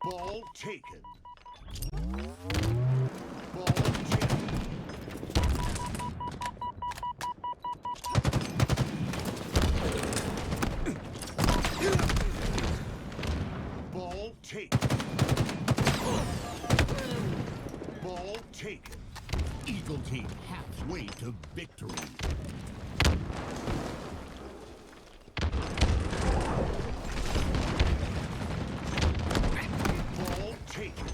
Ball taken. Ball taken. Ball taken. Ball taken. Eagle team halfway to victory. Ball taken.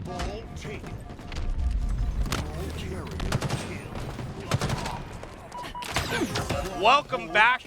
Ball taken. Ball carrier kill. Welcome back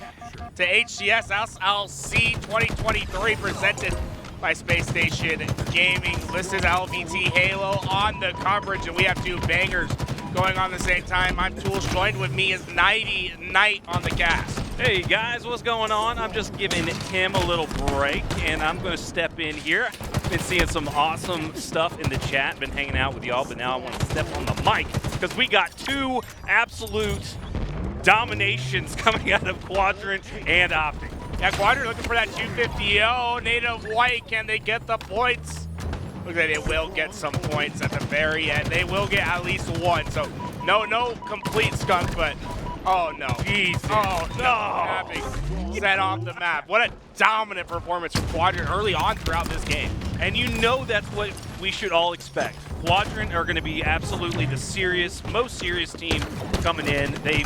to HCS SLC 2023, presented by Space Station Gaming. This is LVT Halo on the coverage, and we have two bangers going on at the same time. I'm Tools. Joined with me is Nighty Night on the cast. Hey guys, what's going on? I'm just giving him a little break, and I'm going to step in here. Been seeing some awesome stuff in the chat, been hanging out with y'all, but now I want to step on the mic because we got two absolute dominations coming out of Quadrant and Optic. Yeah, Quadrant looking for that 250. Oh, Native White, can they get the points? Look at it, they will get some points at the very end. They will get at least one. So no complete skunk, but oh no. Jesus. Oh no. No. Mapping set off the map. What a dominant performance from Quadrant early on throughout this game. And you know that's what we should all expect. Quadrant are going to be absolutely the most serious team coming in. They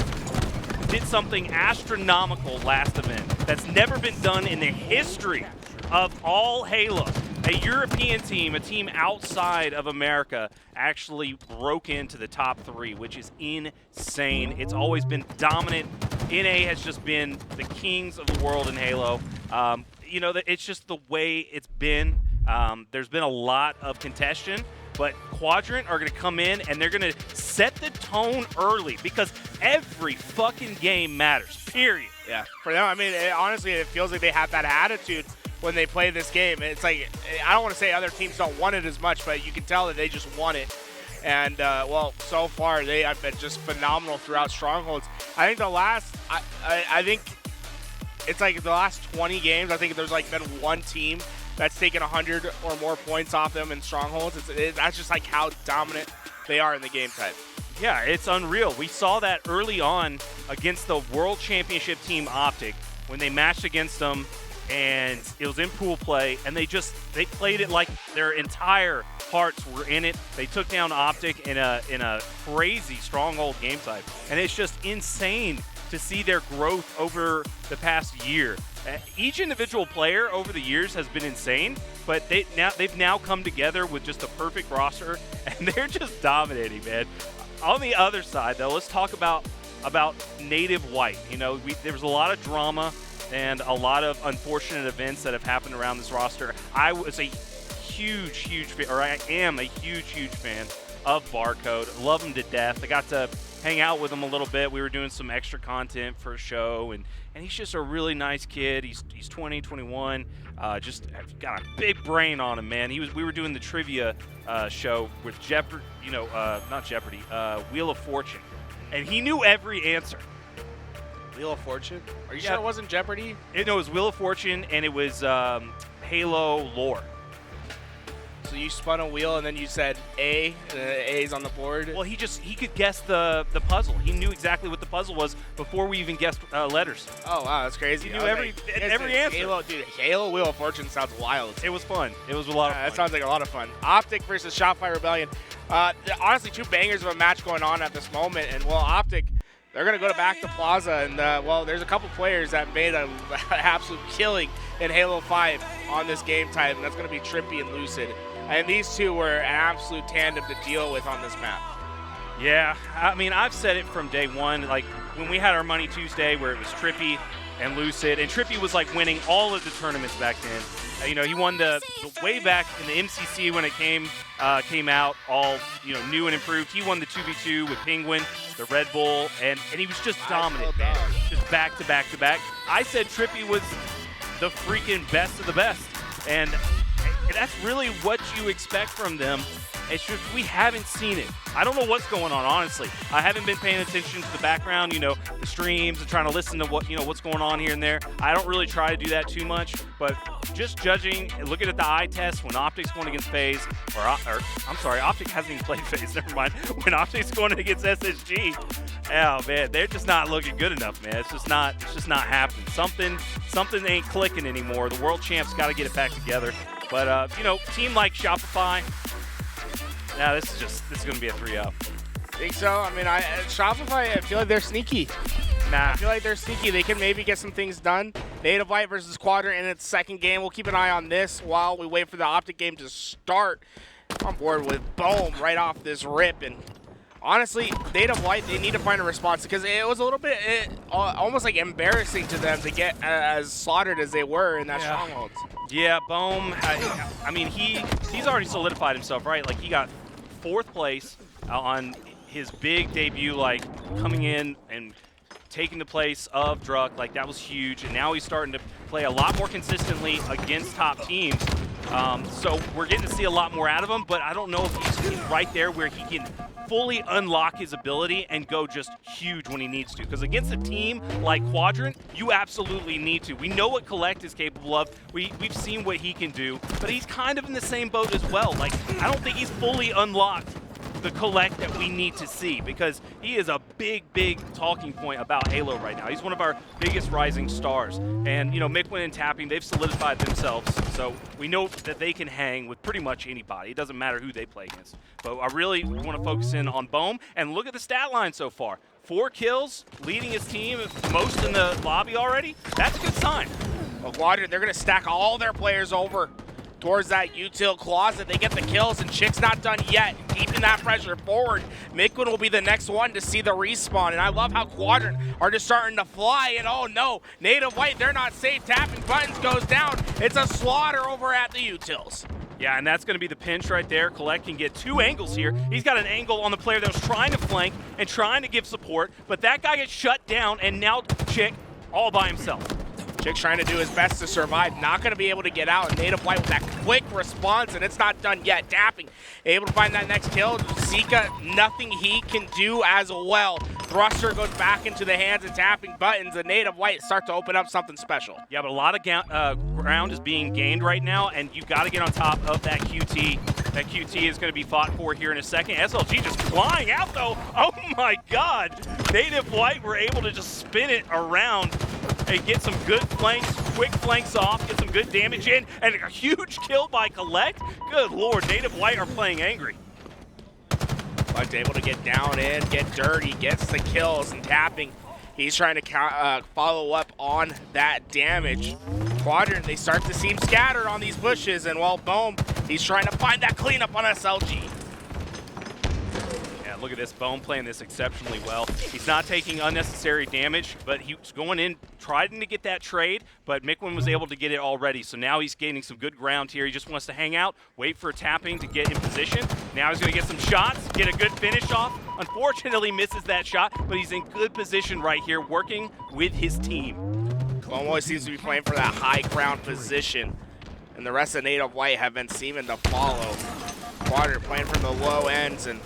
did something astronomical last event that's never been done in the history of all Halo. A European team, a team outside of America, actually broke into the top 3, which is insane. It's always been dominant. NA has just been the kings of the world in Halo. You know, it's just the way it's been. There's been a lot of contention, but Quadrant are going to come in and they're going to set the tone early because every fucking game matters, period. Yeah, for them, I mean, honestly, it feels like they have that attitude when they play this game. It's like, I don't want to say other teams don't want it as much, but you can tell that they just want it. And, well, so far, they have been just phenomenal throughout Strongholds. I think the last, I think it's like the last 20 games, I think there's like been one team that's taken 100 or more points off them in Strongholds. That's just like how dominant they are in the game type. Yeah, it's unreal. We saw that early on against the World Championship team Optic when they matched against them, and it was in pool play, and they played it like their entire hearts were in it. They took down Optic in a crazy Stronghold game type, and it's just insane to see their growth over the past year. Each individual player over the years has been insane, but they've now come together with just a perfect roster, and they're just dominating, man. On the other side, though, let's talk about Native White. You know, there was a lot of drama and a lot of unfortunate events that have happened around this roster. I was a huge fan, or I am a huge fan of Barcode. Love him to death. I got to hang out with him a little bit. We were doing some extra content for a show, and he's just a really nice kid. He's 20, 21. Just got a big brain on him, man. We were doing the trivia show with Jeopardy, not Jeopardy, Wheel of Fortune, and he knew every answer. Wheel of Fortune? Are you sure it wasn't Jeopardy? No, it was Wheel of Fortune, and it was Halo lore. So you spun a wheel and then you said A, and A's on the board? Well, he could guess the puzzle. He knew exactly what the puzzle was before we even guessed letters. Oh, wow, that's crazy. He knew every answer. Halo Wheel of Fortune sounds wild. It was fun. It was a lot of fun. That sounds like a lot of fun. Optic versus Shopify Rebellion. Honestly, 2 bangers of a match going on at this moment. And, well, Optic, they're going to go back to Plaza. And, well, there's a couple players that made an absolute killing in Halo 5 on this game type. And that's going to be TriPPPeY and Lucid. And these two were an absolute tandem to deal with on this map. Yeah, I mean, I've said it from day one. Like, when we had our Money Tuesday where it was TriPPPeY and Lucid, and TriPPPeY was, like, winning all of the tournaments back then. He won the way back in the MCC when it came out, all, new and improved. He won the 2v2 with Penguin, the Red Bull, and he was just dominant, man. Just back to back to back. I said TriPPPeY was the freaking best of the best. And that's really what you expect from them. It's just we haven't seen it. I don't know what's going on, honestly. I haven't been paying attention to the background, the streams and trying to listen to what's going on here and there. I don't really try to do that too much, but just judging, looking at the eye test when Optic's going against FaZe, or I'm sorry, Optic hasn't even played FaZe, never mind. When Optic's going against SSG, oh man, they're just not looking good enough, man. It's just not happening. Something ain't clicking anymore. The world champs got to get it back together. But team like Shopify, this is going to be a 3-0. Think so? I mean, Shopify, I feel like they're sneaky. I feel like they're sneaky. They can maybe get some things done. N8V versus Quadrant in its second game. We'll keep an eye on this while we wait for the Optic game to start. I'm on board with Boam right off this rip. And honestly, N8V, they need to find a response because it was a little bit almost like embarrassing to them to get as slaughtered as they were in that stronghold. Yeah, Boam, I mean, he's already solidified himself, right? Like, he got 4th place on his big debut, like, coming in and taking the place of Druck. Like, that was huge. And now he's starting to play a lot more consistently against top teams. So we're getting to see a lot more out of him, but I don't know if he's right there where he can fully unlock his ability and go just huge when he needs to. Because against a team like Quadrant, you absolutely need to. We know what Kuhlect is capable of. We've seen what he can do, but he's kind of in the same boat as well. Like, I don't think he's fully unlocked the Kuhlect that we need to see, because he is a big talking point about Halo right now. He's one of our biggest rising stars. And, Mikwen and Tapping, they've solidified themselves, so we know that they can hang with pretty much anybody. It doesn't matter who they play against. But I really want to focus in on Boam, and look at the stat line so far. 4 kills, leading his team, most in the lobby already. That's a good sign. Well, Quadrant, they're going to stack all their players over towards that util closet. They get the kills, and TchiK's not done yet. Keeping that pressure forward. Mikwen will be the next one to see the respawn, and I love how Quadrant are just starting to fly, and oh no, N8V, they're not safe. Tapping buttons goes down. It's a slaughter over at the utils. Yeah, and that's going to be the pinch right there. Kuhlect can get 2 angles here. He's got an angle on the player that was trying to flank and trying to give support, but that guy gets shut down, and now TchiK all by himself. TchiK's trying to do his best to survive, not going to be able to get out. And N8V with that quick response, and it's not done yet. Tapping, able to find that next kill. Sica, nothing he can do as well. Thruster goes back into the hands of Tapping buttons, and N8V start to open up something special. Yeah, but a lot of ground is being gained right now, and you got to get on top of that QT. That QT is going to be fought for here in a second. SLG just flying out, though. Oh, my God. N8V were able to just spin it around and get some good flanks, quick flanks off, get some good damage in, and a huge kill by Kuhlect. Good Lord, N8V are playing angry. But able to get down in, get dirty, gets the kills, and Tapping. He's trying to follow up on that damage. Quadrant, they start to seem scattered on these bushes, and well, Boam, he's trying to find that cleanup on SLG. Look at this, Boam playing this exceptionally well. He's not taking unnecessary damage, but he was going in, trying to get that trade, but Mikwen was able to get it already. So now he's gaining some good ground here. He just wants to hang out, wait for a tapping to get in position. Now he's going to get some shots, get a good finish off. Unfortunately, misses that shot, but he's in good position right here, working with his team. Boam always seems to be playing for that high ground position, and the rest of Native White have been seeming to follow. Quadrant playing from the low ends, and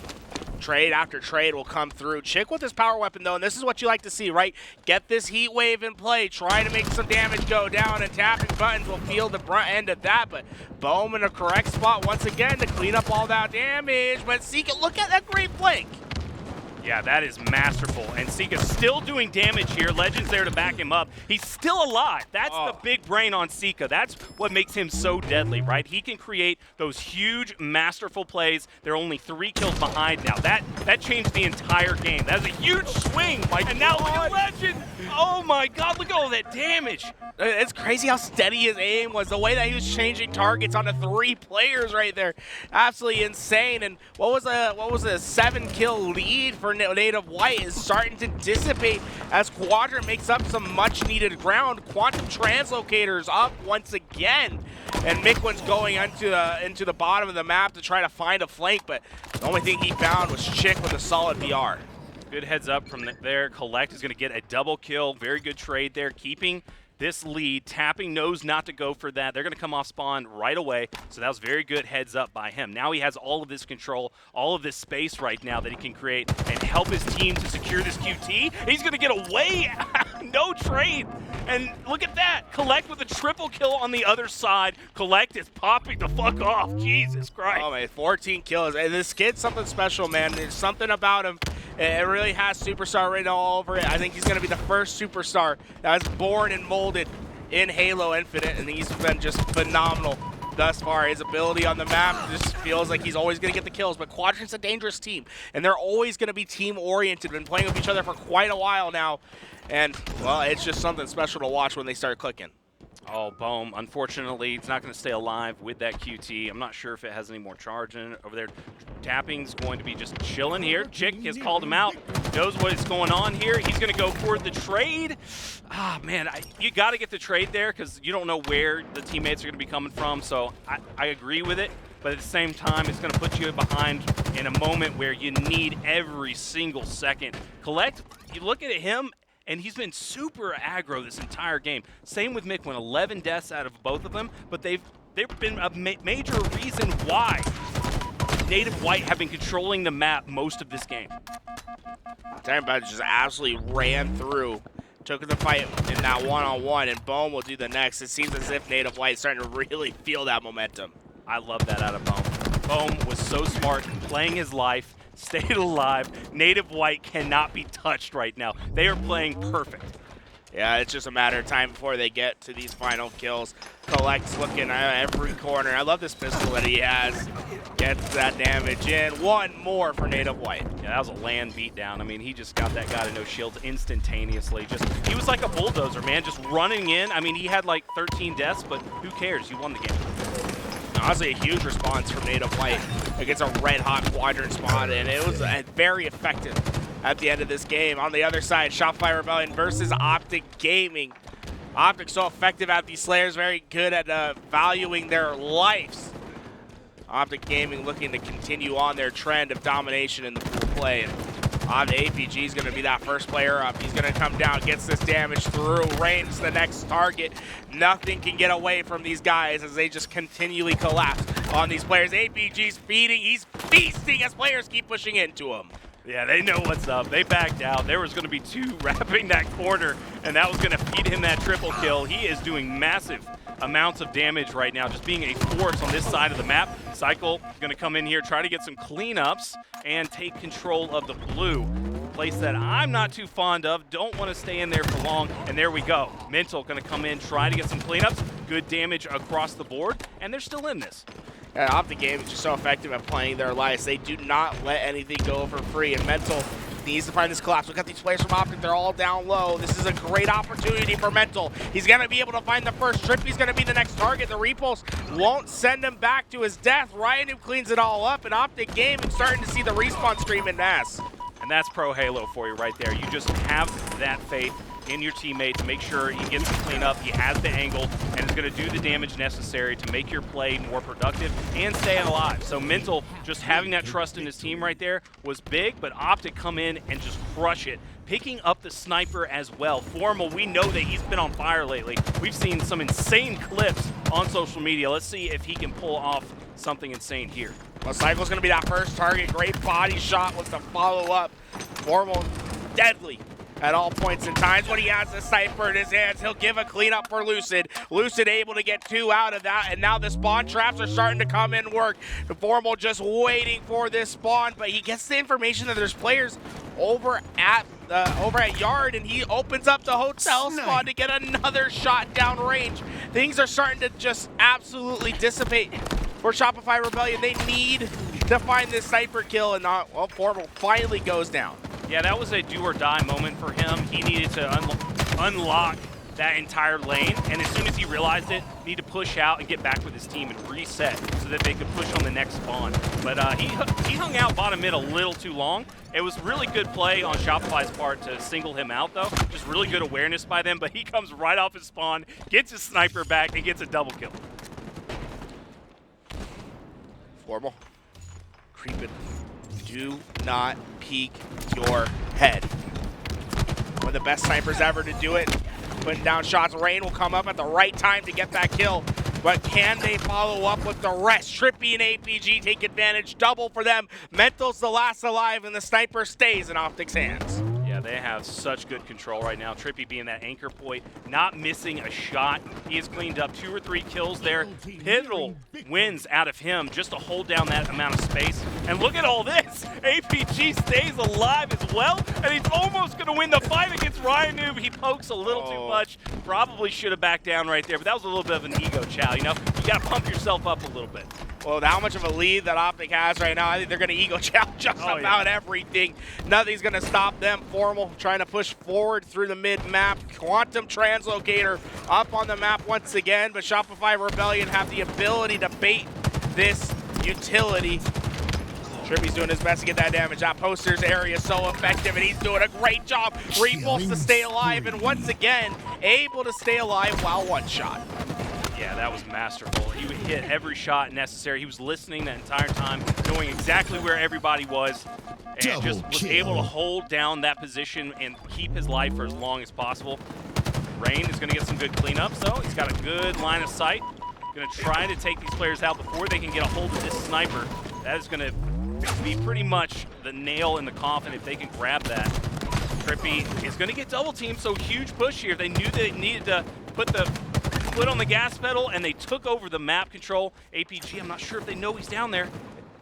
trade after trade will come through. TchiK with his power weapon, though, and this is what you like to see, right? Get this heat wave in play, trying to make some damage go down, and tapping buttons will feel the brunt end of that, but Boam in a correct spot once again to clean up all that damage, but Sica, look at that great flank. Yeah, that is masterful. And Sica's still doing damage here. Legend's there to back him up. He's still alive. That's the big brain on Sica. That's what makes him so deadly, right? He can create those huge, masterful plays. They're only 3 kills behind now. That changed the entire game. That's a huge swing. And now look at Legend. Oh my God, look at all that damage. It's crazy how steady his aim was. The way that he was changing targets onto 3 players right there. Absolutely insane. And what was a 7-kill lead for Native White is starting to dissipate as Quadrant makes up some much needed ground. Quantum translocators up once again, and Mikwen's going into the bottom of the map to try to find a flank, but the only thing he found was TchiK with a solid BR. Good heads up from there. Kuhlect is going to get a double kill. Very good trade there, keeping this lead. Tapping knows not to go for that. They're going to come off spawn right away, so that was very good heads up by him. Now he has all of this control, all of this space right now that he can create and help his team to secure this QT. He's going to get away. No trade. And look at that. Kuhlect with a triple kill on the other side. Kuhlect is popping the fuck off. Jesus Christ. Oh, man, 14 kills. And this kid's something special, man. There's something about him. It really has superstar written all over it. I think he's going to be the first superstar that was born and molded in Halo Infinite, and he's been just phenomenal thus far. His ability on the map just feels like he's always going to get the kills, but Quadrant's a dangerous team, and they're always going to be team-oriented. Been playing with each other for quite a while now, and, well, it's just something special to watch when they start clicking. Oh, Boam, unfortunately, it's not going to stay alive with that QT. I'm not sure if it has any more charge in it over there. Tapping's going to be just chilling here. TchiK has called him out, knows what's going on here. He's going to go for the trade. Ah, man, you got to get the trade there because you don't know where the teammates are going to be coming from, so I agree with it. But at the same time, it's going to put you behind in a moment where you need every single second. Kuhlect, you look at him, and he's been super aggro this entire game. Same with Mikwen, 11 deaths out of both of them, but they've been a major reason why Native White have been controlling the map most of this game. Everybody just absolutely ran through, took the fight in that one-on-one, and Boam will do the next. It seems as if Native White is starting to really feel that momentum. I love that out of Boam. Boam was so smart, playing his life, stayed alive. Native White cannot be touched right now. They are playing perfect. Yeah, it's just a matter of time before they get to these final kills. Kuhlect's looking at every corner. I love this pistol that he has. Gets that damage in. One more for Native White. Yeah, that was a land beatdown. I mean, he just got that guy to no shields instantaneously. He was like a bulldozer, man, just running in. I mean, he had like 13 deaths, but who cares? You won the game. Honestly, a huge response from Native White against a red-hot Quadrant spot, and it was very effective at the end of this game. On the other side, Shopify Rebellion versus Optic Gaming. Optic so effective at these Slayers, very good at valuing their lives. Optic Gaming looking to continue on their trend of domination in the pool play. And the APG is going to be that first player up. He's going to come down, gets this damage through. Rayne's the next target. Nothing can get away from these guys as they just continually collapse on these players. APG's feeding. He's feasting as players keep pushing into him. Yeah, they know what's up. They backed out. There was going to be 2 wrapping that corner, and that was going to feed him that triple kill. He is doing massive amounts of damage right now, just being a force on this side of the map. Cykul going to come in here, try to get some cleanups, and take control of the blue. Place that I'm not too fond of. Don't want to stay in there for long, and there we go. Mental going to come in, try to get some cleanups. Good damage across the board, and they're still in this. Optic Gaming is just so effective at playing their lives. They do not let anything go for free, and Mental needs to find this collapse. Look at these players from Optic. They're all down low. This is a great opportunity for Mental. He's going to be able to find the first trip. He's going to be the next target. The repulse won't send him back to his death. RyaNoob cleans it all up, and Optic Gaming starting to see the respawn scream in mass. And that's pro Halo for you right there. You just have that faith in your teammate to make sure he gets the cleanup, he has the angle, and is going to do the damage necessary to make your play more productive and stay alive. So Mental, just having that trust in his team right there was big, but Optic come in and just crush it. Picking up the sniper as well. Formal, we know that he's been on fire lately. We've seen some insane clips on social media. Let's see if he can pull off something insane here. Well, Cykul's going to be that first target. Great body shot with the follow-up. Formal, deadly at all points and times. When he has the sniper in his hands, he'll give a cleanup for Lucid. Lucid able to get 2 out of that, and now the spawn traps are starting to come in work. The Formal just waiting for this spawn, but he gets the information that there's players over at Yard, and he opens up the hotel spawn to get another shot down range. Things are starting to just absolutely dissipate for Shopify Rebellion. They need to find this sniper kill, and not, well, Formal finally goes down. Yeah, that was a do-or-die moment for him. He needed to unlock that entire lane, and as soon as he realized it, need to push out and get back with his team and reset so that they could push on the next spawn. But he hung out bottom mid a little too long. It was really good play on Shopify's part to single him out, though. Just really good awareness by them, but he comes right off his spawn, gets his sniper back, and gets a double kill. Formal, creeping. Do not peek your head. One of the best snipers ever to do it. Putting down shots. Rayne will come up at the right time to get that kill. But can they follow up with the rest? TriPPPeY and APG take advantage. Double for them. Mental's the last alive, and the sniper stays in Optic's hands. Yeah, they have such good control right now. TriPPPeY being that anchor point, not missing a shot. He has cleaned up 2 or 3 kills there. Pivotal wins out of him just to hold down that amount of space. And look at all this. APG stays alive as well, and he's almost going to win the fight against RyaNoob. He pokes a little too much. Probably should have backed down right there, but that was a little bit of an ego chow, you know? You got to pump yourself up a little bit. Well, how much of a lead that Optic has right now, I think they're going to ego chow just about everything. Nothing's going to stop them. Formal trying to push forward through the mid-map. Quantum Translocator up on the map once again, but Shopify Rebellion have the ability to bait this utility. TriPPPeY's doing his best to get that damage. That poster's area is so effective, and he's doing a great job. Repulse to stay alive, and once again, able to stay alive while one-shot. Yeah, that was masterful. He would hit every shot necessary. He was listening that entire time, knowing exactly where everybody was, and just was able to hold down that position and keep his life for as long as possible. Rayne is going to get some good cleanups, though. He's got a good line of sight. Going to try to take these players out before they can get a hold of this sniper. That is going to be pretty much the nail in the coffin if they can grab that. TriPPPeY is going to get double teamed, so huge push here. They knew they needed to put the foot on the gas pedal, and they took over the map control. APG, I'm not sure if they know he's down there.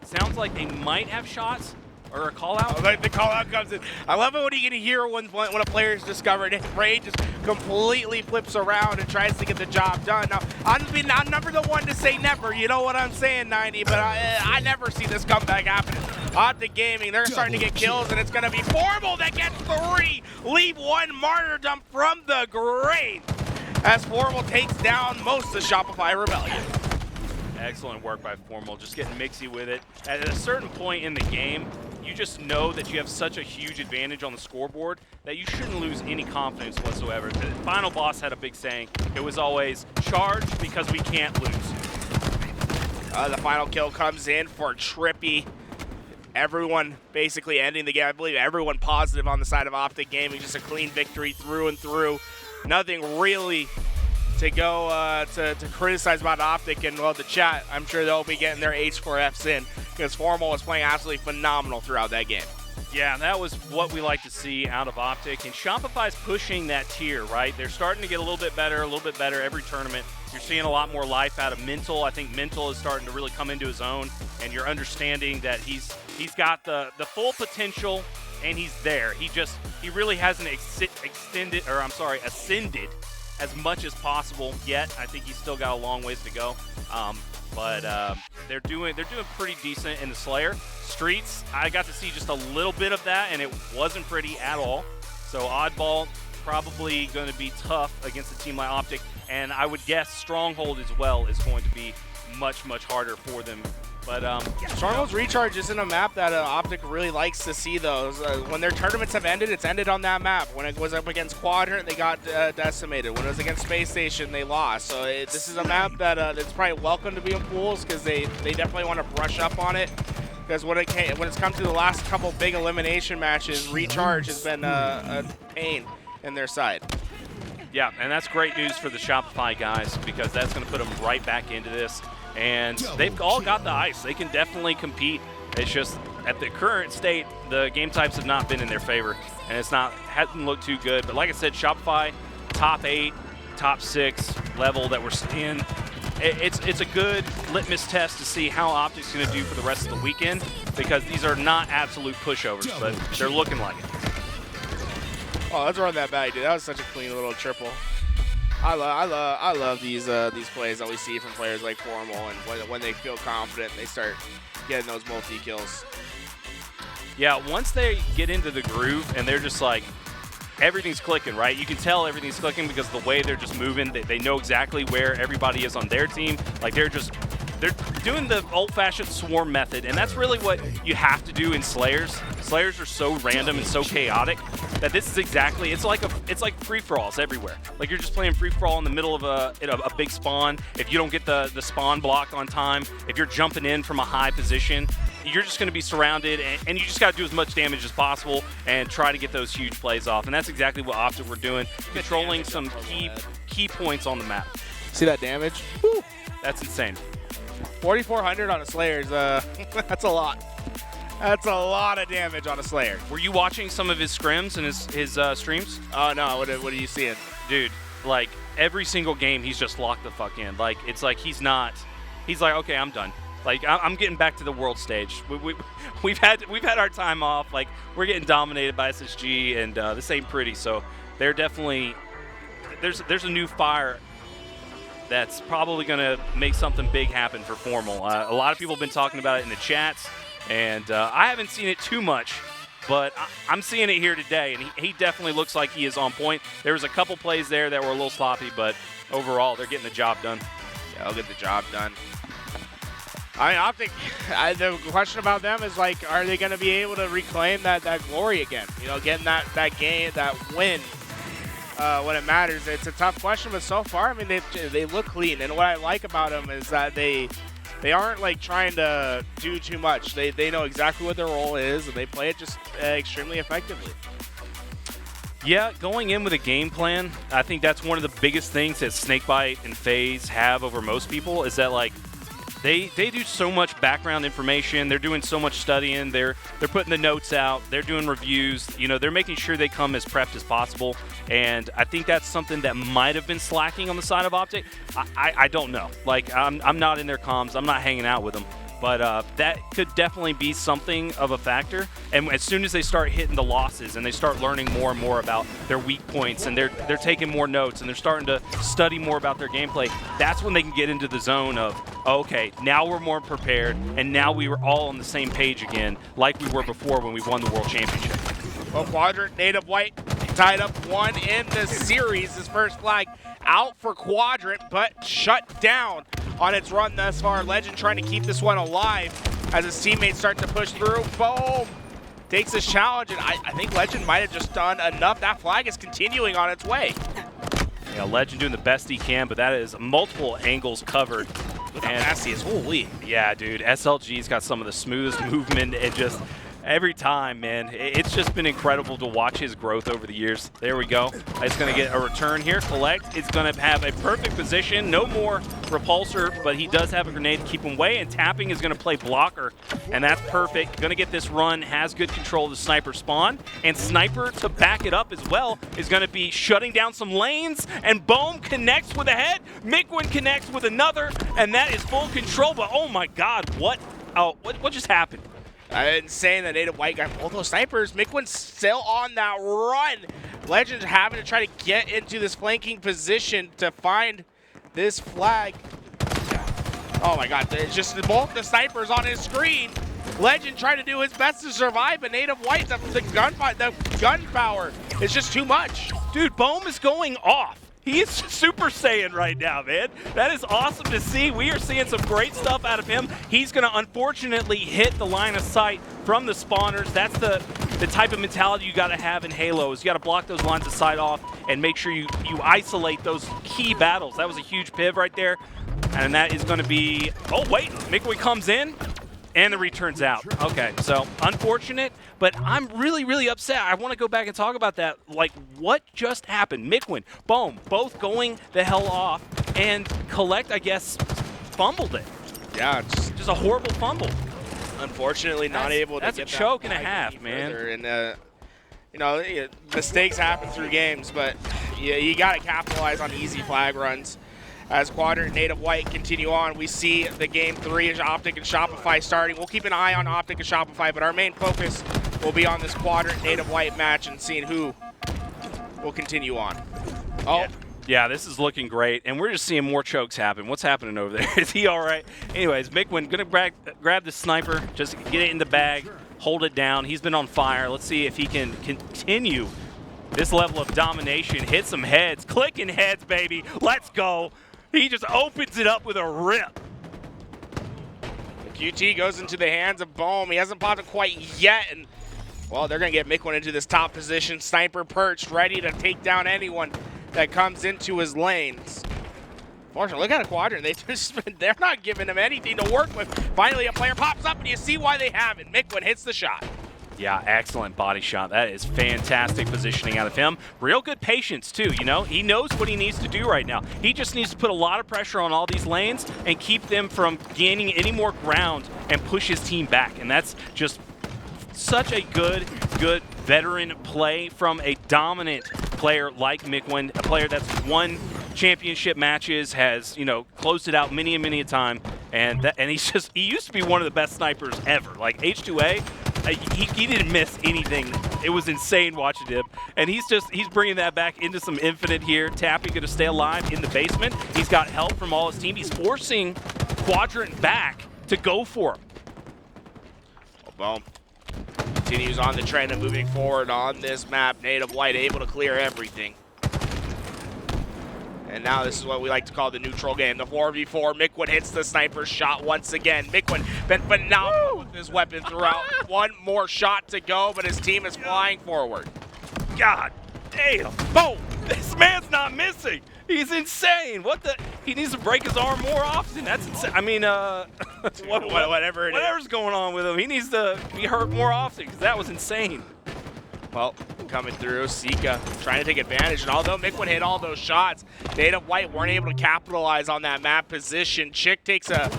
It sounds like they might have shots or a call out. The call out comes in. I love it when you get to hear when a player is discovered. Rayne just completely flips around and tries to get the job done. Now, I'm never the one to say never. You know what I'm saying, 90, but I never see this comeback happening. Optic Gaming, they're starting to get kills, and it's going to be Formal that gets 3. Leave 1 martyrdom from the grave as Formal takes down most of Shopify Rebellion. Excellent work by Formal, just getting mixy with it. At a certain point in the game, you just know that you have such a huge advantage on the scoreboard that you shouldn't lose any confidence whatsoever. The final boss had a big saying. It was always, charge because we can't lose. The final kill comes in for TriPPPeY. Everyone basically ending the game. I believe everyone positive on the side of Optic Gaming. Just a clean victory through and through. Nothing really to go to criticize about Optic, and well, the chat, I'm sure they'll be getting their H4Fs in because Formal was playing absolutely phenomenal throughout that game. Yeah, that was what we like to see out of Optic, and Shopify's pushing that tier, right? They're starting to get a little bit better every tournament. You're seeing a lot more life out of Mental. I think Mental is starting to really come into his own, and you're understanding that he's got the full potential, and he's there. He really hasn't ascended as much as possible yet. I think he's still got a long ways to go. But they're doing pretty decent in the Slayer. Streets, I got to see just a little bit of that, and it wasn't pretty at all. So Oddball probably going to be tough against a team like Optic, and I would guess Stronghold as well is going to be much, much harder for them But Stronghold's Recharge isn't a map that Optic really likes to see, though. When their tournaments have ended, it's ended on that map. When it was up against Quadrant, they got decimated. When it was against Space Station, they lost. So this is a map that it's probably welcome to be in pools because they definitely want to brush up on it. Because when it's come to the last couple big elimination matches, Recharge has been a pain in their side. yeah, and that's great news for the Shopify guys because that's going to put them right back into this. And they've all got the ice. They can definitely compete. It's just at the current state, the game types have not been in their favor, and hasn't looked too good. But like I said, Shopify, top 8, top 6 level that we're seeing. It's a good litmus test to see how Optic's going to do for the rest of the weekend because these are not absolute pushovers, but they're looking like it. Oh, let's run that back, dude. That was such a clean little triple. I love these plays that we see from players like Formal, and when they feel confident, they start getting those multi-kills. Yeah, once they get into the groove and they're just like, everything's clicking, right? You can tell everything's clicking because the way they're just moving, they know exactly where everybody is on their team. Like they're doing the old-fashioned swarm method, and that's really what you have to do in Slayers. Slayers are so random and so chaotic that this is exactly, it's like free-for-alls everywhere. Like you're just playing free-for-all in the middle of a big spawn. If you don't get the spawn block on time, if you're jumping in from a high position, you're just going to be surrounded, and you just got to do as much damage as possible and try to get those huge plays off. And that's exactly what Optic were doing, controlling some key points on the map. See that damage? Woo. That's insane. 4,400 on a Slayer's, that's a lot. That's a lot of damage on a Slayer. Were you watching some of his scrims and his streams? Oh, no. What are you seeing? Dude, like, every single game, he's just locked the fuck in. Like, it's like he's like, okay, I'm done. Like, I'm getting back to the world stage. We've had our time off. Like, we're getting dominated by SSG, and this ain't pretty. So they're definitely there's a new fire that's probably going to make something big happen for Formal. A lot of people have been talking about it in the chats, and I haven't seen it too much, but I'm seeing it here today, and he definitely looks like he is on point. There was a couple plays there that were a little sloppy, but overall, they're getting the job done. Yeah, they'll get the job done. I mean, Optic, the question about them is, like, are they going to be able to reclaim that glory again? You know, getting that game, that win when it matters. It's a tough question, but so far, I mean, they look clean. And what I like about them is that they aren't, like, trying to do too much. They know exactly what their role is, and they play it just extremely effectively. Yeah, going in with a game plan, I think that's one of the biggest things that Snakebite and FaZe have over most people is that, like, They do so much background information. They're doing so much studying. They're putting the notes out. They're doing reviews. You know, they're making sure they come as prepped as possible. And I think that's something that might have been slacking on the side of Optic. I don't know. Like, I'm not in their comms. I'm not hanging out with them. But that could definitely be something of a factor. And as soon as they start hitting the losses and they start learning more and more about their weak points and they're taking more notes and they're starting to study more about their gameplay, that's when they can get into the zone of, okay, now we're more prepared and now we were all on the same page again like we were before when we won the World Championship. Well, Quadrant, Native White tied up 1 in the series. His first flag out for Quadrant, but shut down on its run thus far. Lqgend trying to keep this one alive as his teammates start to push through. Boom! Takes this challenge, and I think Lqgend might have just done enough. That flag is continuing on its way. Yeah, Lqgend doing the best he can, but that is multiple angles covered. Look how fast he is. Holy. Yeah, dude. SLG's got some of the smoothest movement and just every time, man. It's just been incredible to watch his growth over the years. There we go. It's going to get a return here. Kuhlect is going to have a perfect position. No more repulsor, but he does have a grenade to keep him away, and Tapping is going to play blocker, and that's perfect. Going to get this run, has good control of the sniper spawn, and Sniper to back it up as well is going to be shutting down some lanes, and Boam connects with a head. Mikwen connects with another, and that is full control, but oh my god, what just happened? Insane that Native White got both those snipers. Mikwen's still on that run. Lqgend having to try to get into this flanking position to find this flag. Oh my god, it's just both the snipers on his screen. Lqgend trying to do his best to survive, but Native White, the gun power is just too much. Dude, Boam is going off. He is Super Saiyan right now, man. That is awesome to see. We are seeing some great stuff out of him. He's going to unfortunately hit the line of sight from the spawners. That's the type of mentality you got to have in Halo. Is you got to block those lines of sight off and make sure you isolate those key battles. That was a huge piv right there. And that is going to be, oh wait, Mikwen comes in and the return's out. Okay, so unfortunate, but I'm really, really upset. I want to go back and talk about that. Like, what just happened? Mikwen, Boam, both going the hell off, and Kuhlect, I guess, fumbled it. Yeah, just a horrible fumble. Unfortunately, not able to get that. That's a choke and a half, man. And, you know, mistakes happen through games, but you got to capitalize on easy flag runs. As Quadrant and N8V continue on, we see the game 3 is Optic and Shopify starting. We'll keep an eye on Optic and Shopify, but our main focus will be on this Quadrant and N8V match and seeing who will continue on. Oh. Yeah, this is looking great, and we're just seeing more chokes happen. What's happening over there? Is he all right? Anyways, Mikwen going to grab the sniper, just get it in the bag, hold it down. He's been on fire. Let's see if he can continue this level of domination. Hit some heads. Clicking heads, baby. Let's go. He just opens it up with a rip. The QT goes into the hands of Boam. He hasn't popped it quite yet, and, well, they're going to get Mikwen into this top position. Sniper perched, ready to take down anyone that comes into his lanes. Fortunately, look at a Quadrant. They're not giving him anything to work with. Finally, a player pops up, and you see why they have it. Mikwen hits the shot. Yeah, excellent body shot. That is fantastic positioning out of him. Real good patience, too, you know? He knows what he needs to do right now. He just needs to put a lot of pressure on all these lanes and keep them from gaining any more ground and push his team back. And that's just such a good veteran play from a dominant player like Mikwen, a player that's won championship matches, has, you know, closed it out many a time. And he used to be one of the best snipers ever. Like H2A, he didn't miss anything. It was insane watching him. And he's bringing that back into some Infinite here. TchiK going to stay alive in the basement. He's got help from all his team. He's forcing Quadrant back to go for him. Boam continues on the trend and moving forward on this map. N8V able to clear everything. And now this is what we like to call the neutral game. The 4v4, Mikwen hits the sniper shot once again. Mikwen been phenomenal with his weapon throughout. One more shot to go, but his team is flying forward. God damn. Boom. This man's not missing. He's insane. What the? He needs to break his arm more often. That's insane. I mean, whatever's going on with him, he needs to be hurt more often because that was insane. Well, coming through, Sica trying to take advantage, and although Mikwen hit all those shots, N8V weren't able to capitalize on that map position. TchiK takes a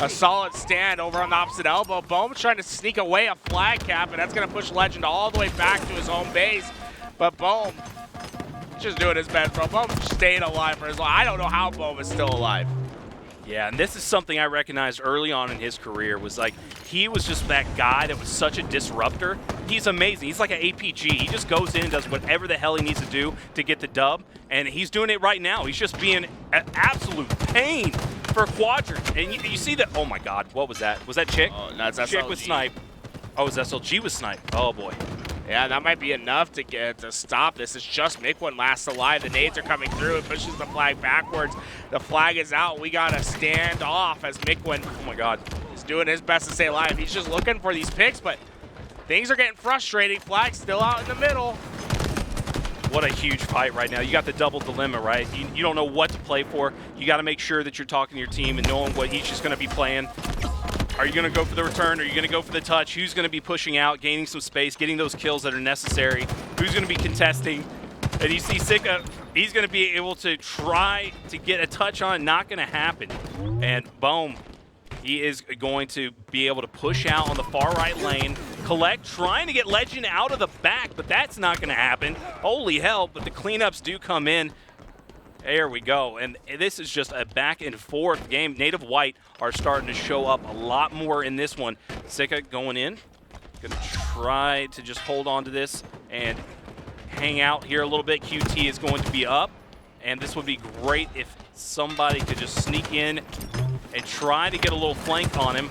solid stand over on the opposite elbow. Boam's trying to sneak away a flag cap, and that's going to push Lqgend all the way back to his home base. But Boam just doing his best, bro. Boam staying alive for his life. I don't know how Boam is still alive. Yeah, and this is something I recognized early on in his career, was like, he was just that guy that was such a disruptor. He's amazing. He's like an APG. He just goes in and does whatever the hell he needs to do to get the dub, and he's doing it right now. He's just being an absolute pain for Quadrant. And you see that, oh my God, what was that? Was that TchiK? Oh, that's TchiK SLG. with snipe. Oh, it's SLG with snipe. Oh boy. Yeah, that might be enough to stop this. It's just Mikwen last alive. The nades are coming through. It pushes the flag backwards. The flag is out. We got to stand off as Mikwen, oh my God, is doing his best to stay alive. He's just looking for these picks, but things are getting frustrating. Flag's still out in the middle. What a huge fight right now. You got the double dilemma, right? You don't know what to play for. You got to make sure that you're talking to your team and knowing what each is going to be playing. Are you going to go for the return? Are you going to go for the touch? Who's going to be pushing out, gaining some space, getting those kills that are necessary? Who's going to be contesting? And you see Sica, he's going to be able to try to get a touch on it. Not going to happen. And Boam, he is going to be able to push out on the far right lane. Kuhlect trying to get Lqgend out of the back, but that's not going to happen. Holy hell, but the cleanups do come in. There we go, and this is just a back and forth game. N8V are starting to show up a lot more in this one. Sica going in, gonna try to just hold on to this and hang out here a little bit. QT is going to be up, and this would be great if somebody could just sneak in and try to get a little flank on him.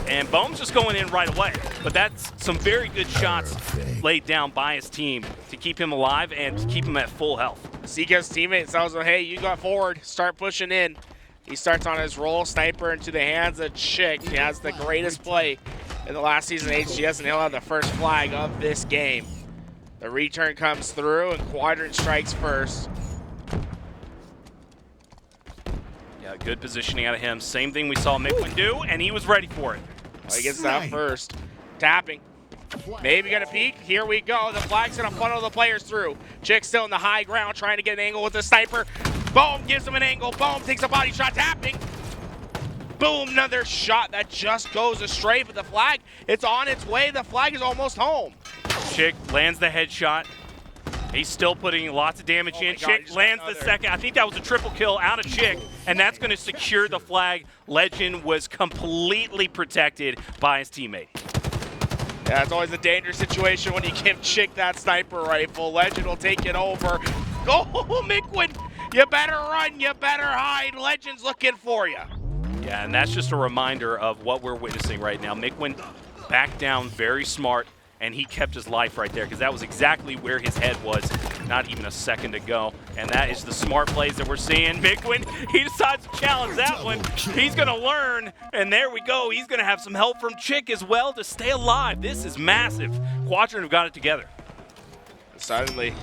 And Boam's just going in right away, but that's some very good shots laid down by his team to keep him alive and to keep him at full health. Sica's teammate tells him, hey, you got forward, start pushing in. He starts on his roll sniper into the hands of TchiK. He has the greatest play in the last season of HCS, and he'll have the first flag of this game. The return comes through, and Quadrant strikes first. Yeah, good positioning out of him. Same thing we saw Mikwen do, and he was ready for it. Well, he gets that first. Tapping. Maybe gonna peek. Here we go. The flag's gonna funnel the players through. TchiK still in the high ground, trying to get an angle with the sniper. Boom gives him an angle. Boom takes a body shot. Tapping. Boom, another shot that just goes astray. But the flag, it's on its way. The flag is almost home. TchiK lands the headshot. He's still putting lots of damage in. God, TchiK lands the second. I think that was a triple kill out of TchiK, and that's going to secure the flag. Lqgend was completely protected by his teammate. Yeah, it's always a dangerous situation when you give TchiK that sniper rifle. Lqgend will take it over. Oh, Mikwen, you better run, you better hide. Lqgend's looking for you. Yeah, and that's just a reminder of what we're witnessing right now. Mikwen backed down very smart, and he kept his life right there because that was exactly where his head was not even a second ago. And that is the smart plays that we're seeing. Mikwen, he decides to challenge that one. He's going to learn, and there we go. He's going to have some help from TchiK as well to stay alive. This is massive. Quadrant have got it together. Suddenly,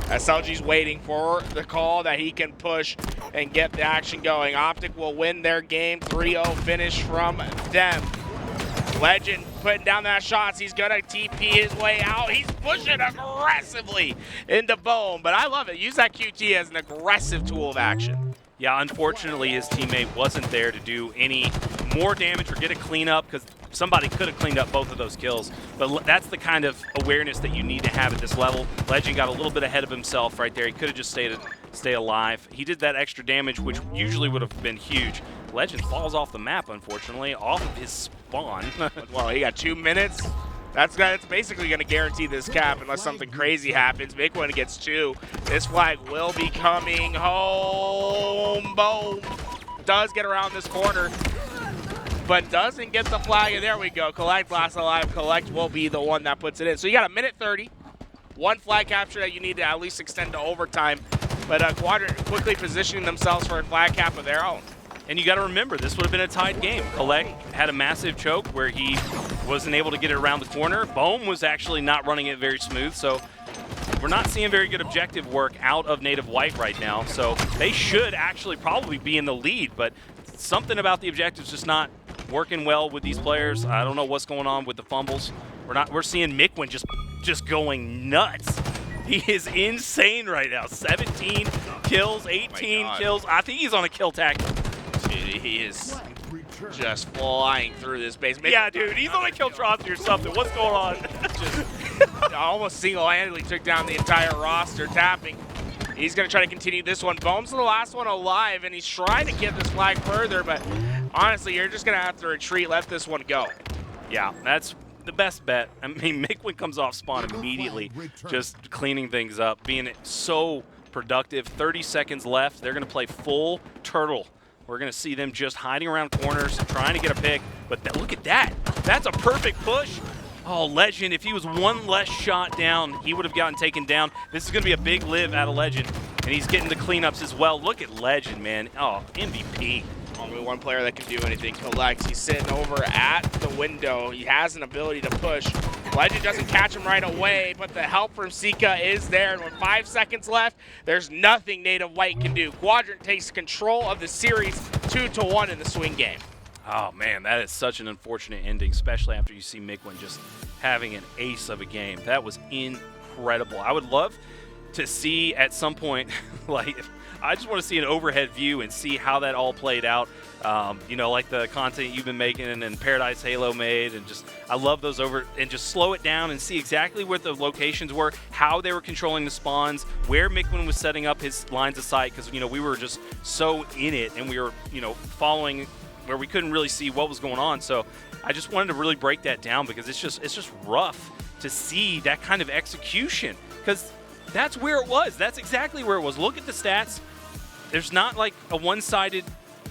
SLG's waiting for the call that he can push and get the action going. Optic will win their game. 3-0 finish from them. Lqgend putting down that shots. He's gonna TP his way out. He's pushing aggressively into Boam, but I love it. Use that QT as an aggressive tool of action. Yeah, unfortunately, his teammate wasn't there to do any more damage or get a cleanup because somebody could have cleaned up both of those kills. But that's the kind of awareness that you need to have at this level. Lqgend got a little bit ahead of himself right there. He could have just stay alive. He did that extra damage, which usually would have been huge. Lqgend falls off the map, unfortunately, off of his spawn. Well, he got 2 minutes. That's basically going to guarantee this cap unless something crazy happens. Mikwen gets 2. This flag will be coming home. Boom. Does get around this corner, but doesn't get the flag. And there we go. Kuhlect last alive. Kuhlect will be the one that puts it in. So you got 1:30. One flag capture that you need to at least extend to overtime. But Quadrant quickly positioning themselves for a flag cap of their own. And you got to remember, this would have been a tied game. Kuhlect had a massive choke where he wasn't able to get it around the corner. Boam was actually not running it very smooth, so we're not seeing very good objective work out of Native White right now. So they should actually probably be in the lead, but something about the objectives just not working well with these players. I don't know what's going on with the fumbles. We're seeing Mikwen just going nuts. He is insane right now. 17 kills, 18 kills. I think he's on a kill tag. Dude, he is just flying through this base. Yeah, dude, he's on a kill trophy or something. What's going on? Just almost single-handedly took down the entire roster. Tapping. He's going to try to continue this one. Boam's the last one alive, and he's trying to get this flag further, but honestly, you're just going to have to retreat, let this one go. Yeah, that's the best bet. I mean, Mikwen comes off spawn immediately, just cleaning things up, being so productive. 30 seconds left. They're going to play full turtle. We're going to see them just hiding around corners, trying to get a pick. But look at that. That's a perfect push. Oh, Lqgend, if he was one less shot down, he would have gotten taken down. This is going to be a big live out of Lqgend. And he's getting the cleanups as well. Look at Lqgend, man. Oh, MVP. Only one player that can do anything. Kuhlect. He's sitting over at the window. He has an ability to push. Lqgend doesn't catch him right away, but the help from Sica is there. And with 5 seconds left, there's nothing Native White can do. Quadrant takes control of the series 2-1 in the swing game. Oh, man, that is such an unfortunate ending, especially after you see Mikwen just having an ace of a game. That was incredible. I would love to see at some point, like, I just want to see an overhead view and see how that all played out. You know, like the content you've been making and Paradise Halo made, and just I love those and just slow it down and see exactly where the locations were, how they were controlling the spawns, where Mikwen was setting up his lines of sight, because you know we were just so in it and we were following where we couldn't really see what was going on. So I just wanted to really break that down because it's just rough to see that kind of execution, because that's where it was. That's exactly where it was. Look at the stats. There's not like a one-sided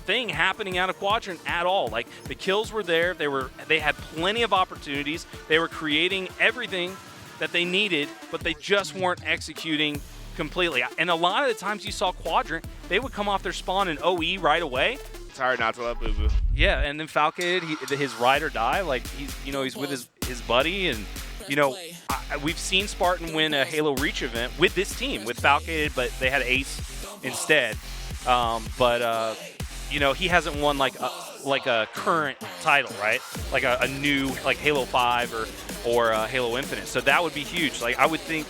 thing happening out of Quadrant at all. Like the kills were there. They had plenty of opportunities. They were creating everything that they needed, but they just weren't executing completely. And a lot of the times you saw Quadrant, they would come off their spawn in OE right away. It's hard not to love Boo Boo. Yeah, and then Falcon, his ride or die, like he's with his buddy, and we've seen Spartan win a Halo Reach event with this team with Falcon, but they had Ace instead. He hasn't won like a current title, right? Like a new like Halo 5 or Halo Infinite. So that would be huge. Like I would think,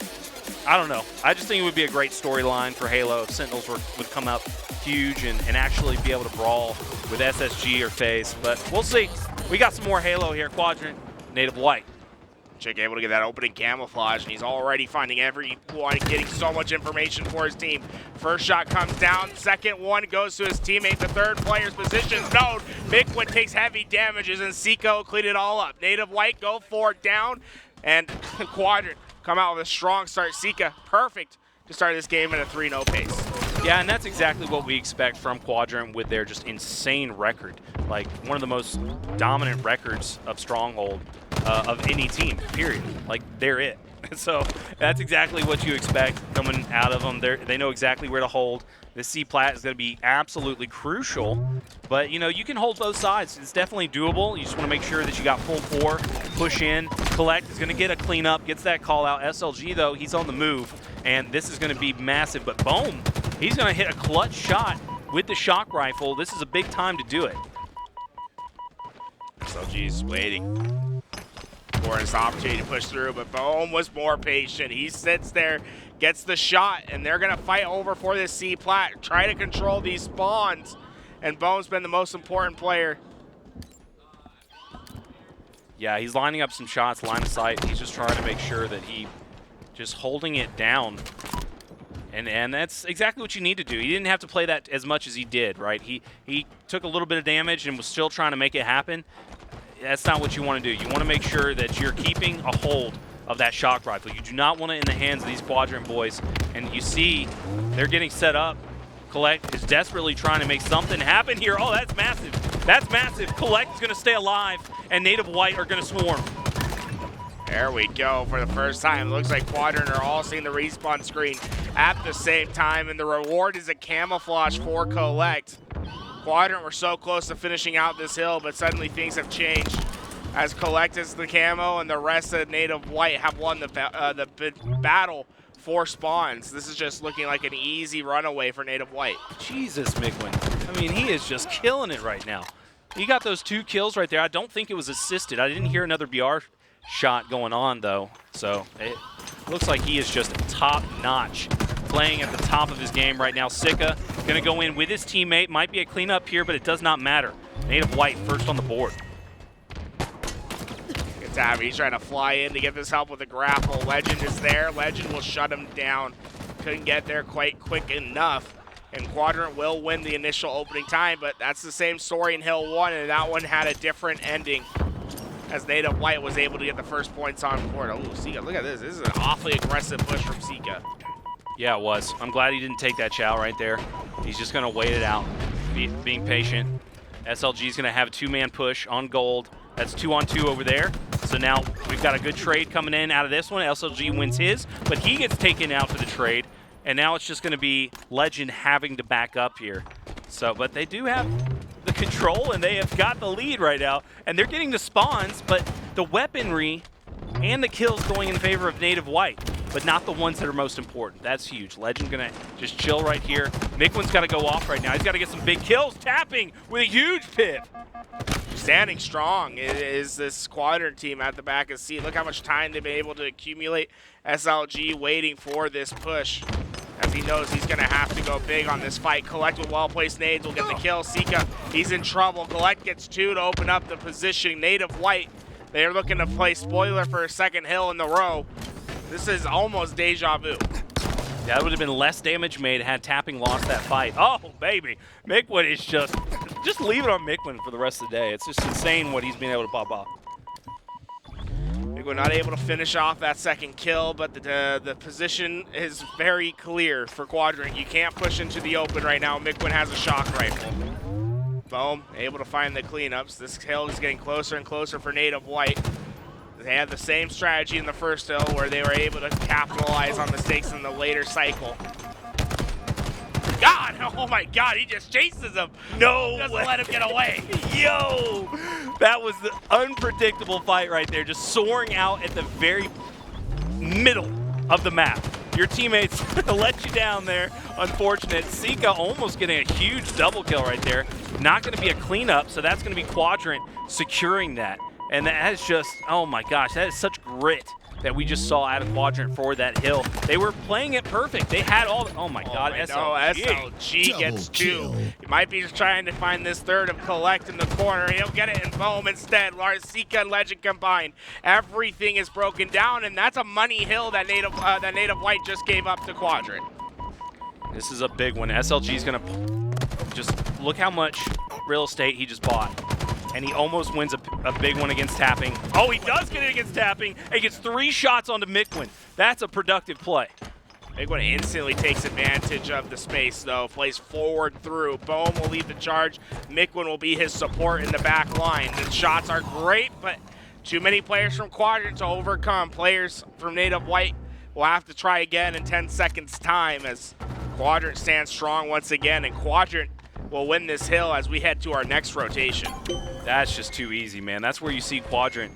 I don't know. I just think it would be a great storyline for Halo if Sentinels would come up huge and actually be able to brawl with SSG or FaZe. But we'll see. We got some more Halo here. Quadrant, Native White. TchiK able to get that opening camouflage, and he's already finding everyone, getting so much information for his team. First shot comes down, second one goes to his teammate. The third player's position's known. Mikwen takes heavy damages, and Sica cleaned it all up. Native White go for it down, and Quadrant come out with a strong start. Sica, perfect to start this game at a 3-0 pace. Yeah, and that's exactly what we expect from Quadrant with their just insane record. Like, one of the most dominant records of Stronghold of any team, period. Like, they're it. So that's exactly what you expect coming out of them. They know exactly where to hold. The C-Plat is going to be absolutely crucial. But, you can hold both sides. It's definitely doable. You just want to make sure that you got full 4, push in. Kuhlect is going to get a cleanup, gets that call out. SLG, though, he's on the move. And this is going to be massive. But boom, he's going to hit a clutch shot with the shock rifle. This is a big time to do it. SLG's waiting for his opportunity to push through, but Boam was more patient. He sits there, gets the shot, and they're going to fight over for this C-Plat, try to control these spawns, and Boam's been the most important player. Yeah, he's lining up some shots, line of sight. He's just trying to make sure that he just holding it down. And that's exactly what you need to do. He didn't have to play that as much as he did, right? He took a little bit of damage and was still trying to make it happen. That's not what you want to do. You want to make sure that you're keeping a hold of that shock rifle. You do not want it in the hands of these Quadrant boys. And you see they're getting set up. Kuhlect is desperately trying to make something happen here. Oh, that's massive. That's massive. Kuhlect is going to stay alive, and Native White are going to swarm. There we go. For the first time, it looks like Quadrant are all seeing the respawn screen at the same time, and the reward is a camouflage for Kuhlect. Quadrant were so close to finishing out this hill, but suddenly things have changed as Kuhlect is the camo and the rest of Native White have won the battle for spawns. This is just looking like an easy runaway for Native White. Jesus, Mikwen. I mean, he is just killing it right now. He got those 2 kills right there. I don't think it was assisted. I didn't hear another BR shot going on, though. So it looks like he is just top-notch, playing at the top of his game right now. Sica going to go in with his teammate. Might be a cleanup here, but it does not matter. Native White first on the board. Good time. He's trying to fly in to get this help with the grapple. Lqgend is there. Lqgend will shut him down. Couldn't get there quite quick enough. And Quadrant will win the initial opening time, but that's the same story in Hill 1, and that one had a different ending, as Native White was able to get the first points on board. Oh, Sica, look at this. This is an awfully aggressive push from Sica. Yeah, it was. I'm glad he didn't take that chow right there. He's just going to wait it out, being patient. SLG's going to have a 2-man push on gold. That's 2-on-2 over there. So now we've got a good trade coming in out of this one. SLG wins his, but he gets taken out for the trade. And now it's just going to be Lqgend having to back up here. So, but they do have the control, and they have got the lead right now. And they're getting the spawns, but the weaponry and the kills going in favor of Native White, but not the ones that are most important. That's huge. Lqgend going to just chill right here. Mikwen's got to go off right now. He's got to get some big kills, tapping with a huge pip. Standing strong is this Quadrant team at the back of the seat. Look how much time they've been able to accumulate. SLG waiting for this push, as he knows he's going to have to go big on this fight. Kuhlect with well-placed nades will get the kill. Sica, he's in trouble. Kuhlect gets 2 to open up the position. Native White, they are looking to play spoiler for a second hill in the row. This is almost deja vu. That would have been less damage made had Tapping lost that fight. Oh, baby. Mikwen is just leave it on Mikwen for the rest of the day. It's just insane what he's been able to pop off. Mikwen not able to finish off that second kill, but the position is very clear for Quadrant. You can't push into the open right now. Mikwen has a shock rifle. Boam able to find the cleanups. This hill is getting closer and closer for Native White. They had the same strategy in the first hill where they were able to capitalize on mistakes in the later cycle. God, oh my God, he just chases him. No Doesn't way. let him get away. Yo, that was the unpredictable fight right there, just soaring out at the very middle of the map. Your teammates let you down there. Unfortunate. Sica almost getting a huge double kill right there. Not going to be a cleanup, so that's going to be Quadrant securing that. And that is just, oh my gosh, that is such grit that we just saw out of Quadrant for that hill. They were playing it perfect. They had all, oh my God, No, SLG. SLG gets Double 2. kill. He might be just trying to find this third of Kuhlect in the corner. He'll get it in Boam instead. Sica and Legend combined. Everything is broken down, and that's a money hill that Native White just gave up to Quadrant. This is a big one. SLG's gonna just look how much real estate he just bought. And he almost wins a big one against Tapping. Oh, he does get it against Tapping. He gets 3 shots onto Mikwen. That's a productive play. Mikwen instantly takes advantage of the space, though. Plays forward through. Boam will lead the charge. Mikwen will be his support in the back line. The shots are great, but too many players from Quadrant to overcome. Players from Native White will have to try again in 10 seconds' time as Quadrant stands strong once again, and Quadrant will win this hill as we head to our next rotation. That's just too easy, man. That's where you see Quadrant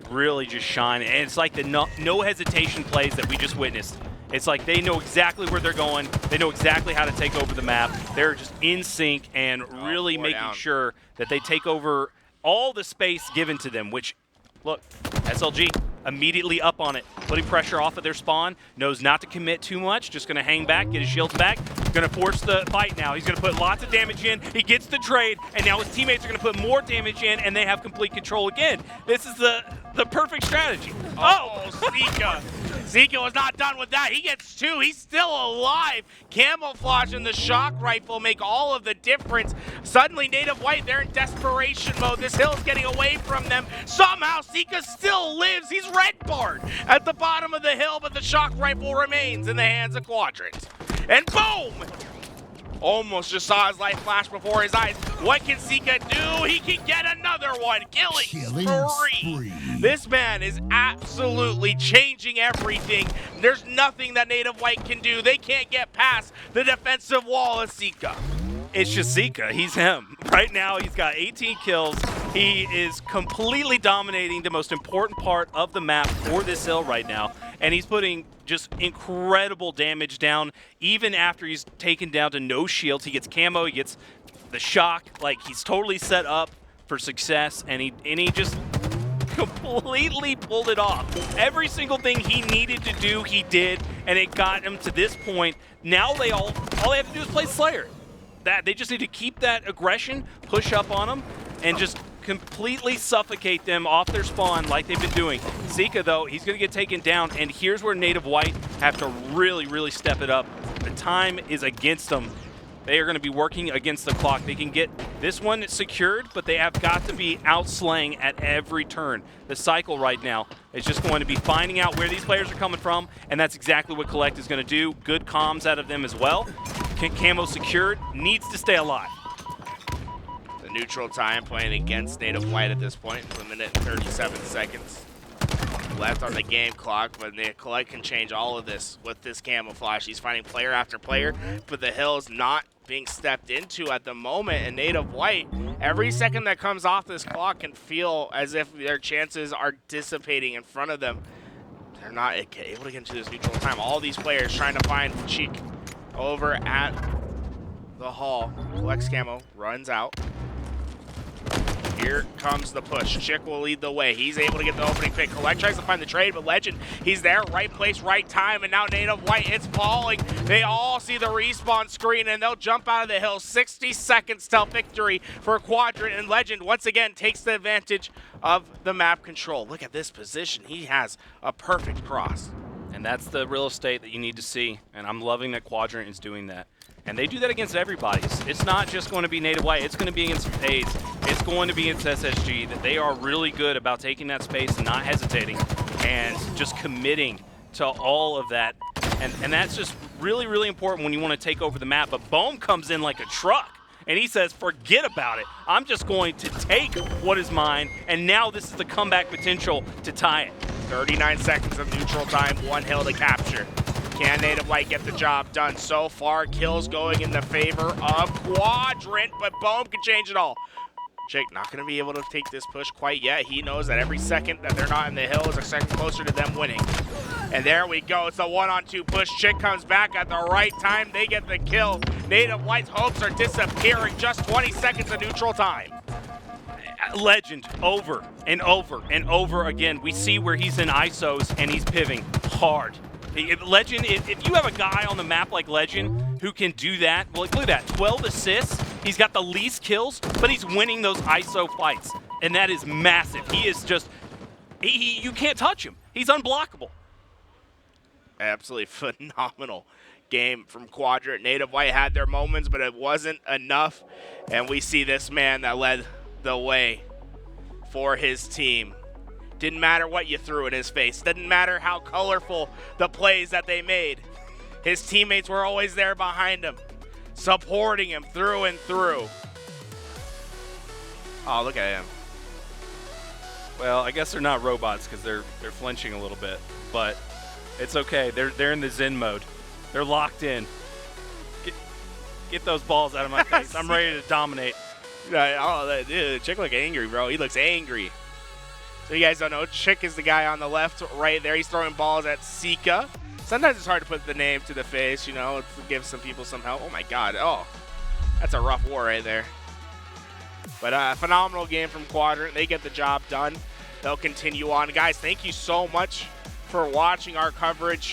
really just shine. And it's like the no hesitation plays that we just witnessed. It's like they know exactly where they're going. They know exactly how to take over the map. They're just in sync and really making sure that they take over all the space given to them, which, look, SLG immediately up on it, putting pressure off of their spawn, knows not to commit too much, just gonna hang back, get his shields back, gonna force the fight now. He's gonna put lots of damage in, he gets the trade, and now his teammates are gonna put more damage in, and they have complete control again. This is the perfect strategy. Oh, Sica. Sica was not done with that. He gets 2. He's still alive. Camouflage and the shock rifle make all of the difference. Suddenly, Native White, they're in desperation mode. This hill's getting away from them. Somehow, Sica still lives. He's red barred at the bottom of the hill, but the shock rifle remains in the hands of Quadrant. And boom! Almost just saw his life flash before his eyes. What can Sica do? He can get another one. Killing spree. This man is absolutely changing everything. There's nothing that Native White can do. They can't get past the defensive wall of Sica. It's just Sica. He's him. Right now, he's got 18 kills. He is completely dominating the most important part of the map for this hill right now. And he's putting just incredible damage down, even after he's taken down to no shields. He gets camo, he gets the shock. Like, he's totally set up for success, and he just completely pulled it off. Every single thing he needed to do, he did, and it got him to this point. Now all they have to do is play Slayer. They just need to keep that aggression, push up on them, and just completely suffocate them off their spawn like they've been doing. Sica, though, he's going to get taken down, and here's where Native White have to really, really step it up. The time is against them. They are going to be working against the clock. They can get this one secured, but they have got to be outslaying at every turn. The Cykul right now is just going to be finding out where these players are coming from, and that's exactly what Kuhlect is going to do. Good comms out of them as well. Camo secured, needs to stay alive. The neutral time playing against Native White at this point, 1 minute and 37 seconds left on the game clock, but Kuhlect can change all of this with this camouflage. He's finding player after player, but the hill is not being stepped into at the moment, and Native White, every second that comes off this clock can feel as if their chances are dissipating in front of them. They're not able to get into this neutral time. All these players trying to find TchiK over at the hall. Kuhlect's camo runs out. Here comes the push. TchiK will lead the way. He's able to get the opening pick. Kuhlect tries to find the trade, but Lqgend, he's there, right place, right time, and now Native White, it's falling. They all see the respawn screen, and they'll jump out of the hill. 60 seconds till victory for Quadrant, and Lqgend once again takes the advantage of the map control. Look at this position. He has a perfect cross. And that's the real estate that you need to see, and I'm loving that Quadrant is doing that. And they do that against everybody. It's not just going to be Native White, it's going to be against FaZe, it's going to be against SSG, that they are really good about taking that space and not hesitating and just committing to all of that. And that's just really, really important when you want to take over the map. But Boam comes in like a truck And he says, forget about it. I'm just going to take what is mine, and now this is the comeback potential to tie it. 39 seconds of neutral time, 1 hill to capture. Can N8V get the job done? So far, kills going in the favor of Quadrant, but Boam can change it all. TchiK not going to be able to take this push quite yet. He knows that every second that they're not in the hill is a second closer to them winning. And there we go. It's a 1-on-2 push. TchiK comes back at the right time. They get the kill. N8V's hopes are disappearing. Just 20 seconds of neutral time. Legend over and over and over again. We see where he's in ISOs and he's pivoting hard. Legend, if you have a guy on the map like Legend who can do that, well, look at that, 12 assists. He's got the least kills, but he's winning those ISO fights, and that is massive. He is just, you can't touch him. He's unblockable. Absolutely phenomenal game from Quadrant. N8V had their moments, but it wasn't enough, and we see this man that led the way for his team. Didn't matter what you threw in his face. Didn't matter how colorful the plays that they made. His teammates were always there behind him, supporting him through and through. Oh, look at him. Well, I guess they're not robots because they're flinching a little bit, but it's okay. They're in the Zen mode. They're locked in. Get those balls out of my face. I'm ready to dominate. Oh, dude, TchiK look angry, bro. He looks angry. So you guys don't know, TchiK is the guy on the left right there. He's throwing balls at Sica. Sometimes it's hard to put the name to the face, you know, to give some people some help. Oh, my God. Oh, that's a rough war right there. But a phenomenal game from Quadrant. They get the job done. They'll continue on. Guys, thank you so much for watching our coverage